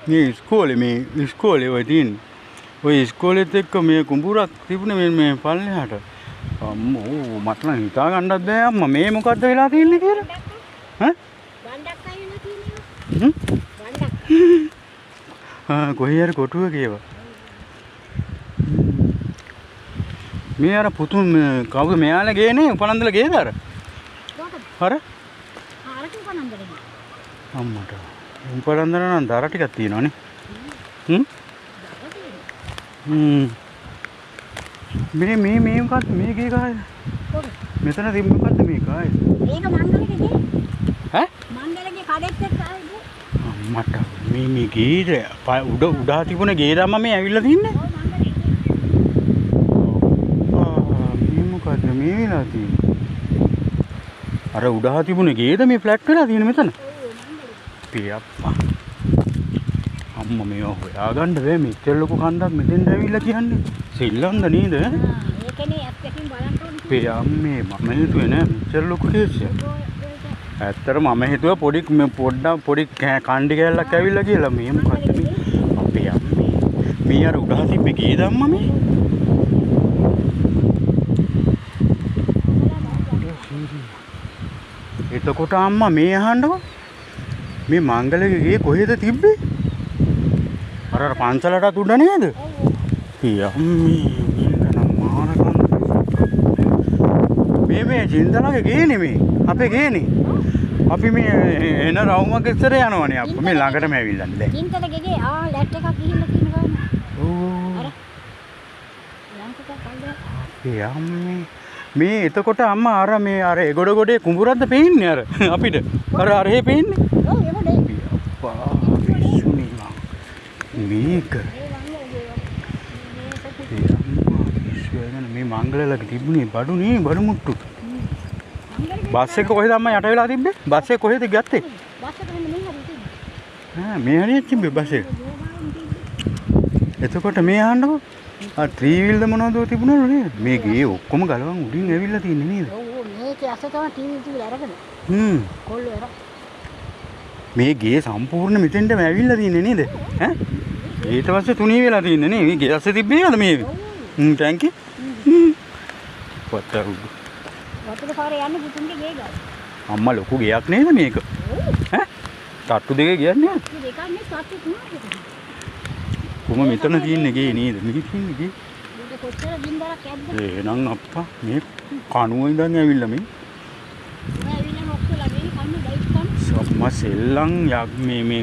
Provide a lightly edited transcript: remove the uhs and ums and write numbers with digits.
මේ ඉස්කෝලේ ඔය තියෙන්නේ. ඔය ඉස්කෝලේත් එක්ක මේ කුඹුරක් තිබුණේ මේ පල්ලෙහාට. අම්මෝ මට නම් හිතා ගන්නත් බෑ අම්මා මේ මොකද්ද වෙලා තියෙන්නේ කියලා. ඈ? වණ්ඩක් අයිනලා තියෙනවා. වණ්ඩක්. කොහේ හරි කොටුවක ඒවා. මේ අර පුතුන් කවුද මෙයාලා ගේනේ උපනන්දලා ගේද අර? අර? අරට උපනන්දලා ගියා. අම්මට. උපනන්දලා නම් දර ටිකක් තියෙනවනේ. මේ මොකක්ද මේ ගේ කායද? කොහෙද? මෙතන තිබ්බ මොකක්ද මේ කායද? මේක මංගලගේ ගේ. ඈ? මංගලගේ කඩෙත් එක්ක ආවද? අම්මට මේ ගේද උඩා තිබුණ ගේ දම්ම මේ ඇවිල්ලා තින්නේ. මේ වෙලා තියෙන්නේ අර උඩහා තිබුණේ ගේද මේ ෆ්ලැට් වෙලා තියෙන්නේ මෙතන අපේ අප්පා අම්මා මේව හොයාගන්න බෑ මෙච්චර ලොකු කන්දක් මෙතෙන්ට ඇවිල්ලා කියන්නේ සිල්ලන්ද නේද ඒකනේ ඇත්තකින් බලන්න ඕනේ අපේ අම්මේ මම හිතුවේ නෑ මෙච්චර ලොකු කේසියක් ඇත්තට මම හිතුවා පොඩි කණ්ඩි කැල්ලක් ඇවිල්ලා කියලා මේ මොකද්ද මේ අපේ අම්මේ මේ අර උඩහා තිබ්බේ ගේද අම්මා මේ එතකොට අම්මා මේ අහන්නකො මේ මංගලගේ ගේ කොහෙද තිබ්බේ අර පන්සලටත් උඩ නේද යම්මී මේකනම් මානකම් මේ ජින්දලගේ ගේ නෙමේ අපේ ගේනේ අපි මේ එන රවුමක් ඉස්සර යනවනේ අප්පා මේ ළඟටම ඇවිල්ලා දැන් ජින්දලගේ ගේ ලැට් එකක් ගිහිල්ලා තියෙන ගාන ඔව් අර ලංකක කල්ද යම්මී මේ එතකොට අම්මා අර මේ අර එගොඩ ගොඩේ කුඹුරක්ද පේන්නේ අර අපිට අර අරහේ පේන්නේ ඔව් එගොඩේ අප්පා විසුනි මේක මේ මංගලලක තිබුණේ බඩු නේ බඩු මුට්ටු බස් එක කොහෙද අම්මා යට වෙලා තිබ්බේ බස් එක කොහෙද ගත්තේ බස් එක මෙන්න මේ හරියට තිබ්බේ මේ හරියට තිබ්බේ බස් එක එතකොට මේ අහන්නකෝ ආ ත්‍රී වීල්ද මොනවද තිබුණාද නේද මේ ගේ ඔක්කොම ගලවන් උඩින් ඇවිල්ලා තින්නේ නේද ඔව් මේකේ අස තමයි ටීවී තිබිලා අරගෙන කොල්ල එර මේ ගේ සම්පූර්ණ මෙතෙන්ටම ඇවිල්ලා තින්නේ නේද ඈ ඊට පස්සේ තුනී වෙලා තින්නේ නේ මේ ගේ අස්සේ තිබ්බේ නේද මේ ටැංකි වතරු වතුර පාරේ යන්නේ පුතුන්ගේ ගේ ගාව අම්මා ලොකු ගයක් නේද මේක ඈ තට්ටු දෙකේ ගියන්නේ දෙකක් නේ තට්ටු තුනක් කොහොම මෙතන තියෙන්නේ ගේ නේද මේ තියෙන්නේ ගේ මේක කොච්චර බින්දරක් ඇද්ද එහෙනම් අප්පා මේ කණුව ඉඳන් ඇවිල්ලා මේ ඇවිල්ලා මොක්කලා මේ කන්නේ බයික් කන සම්මා සෙල්ලම් යක් මේ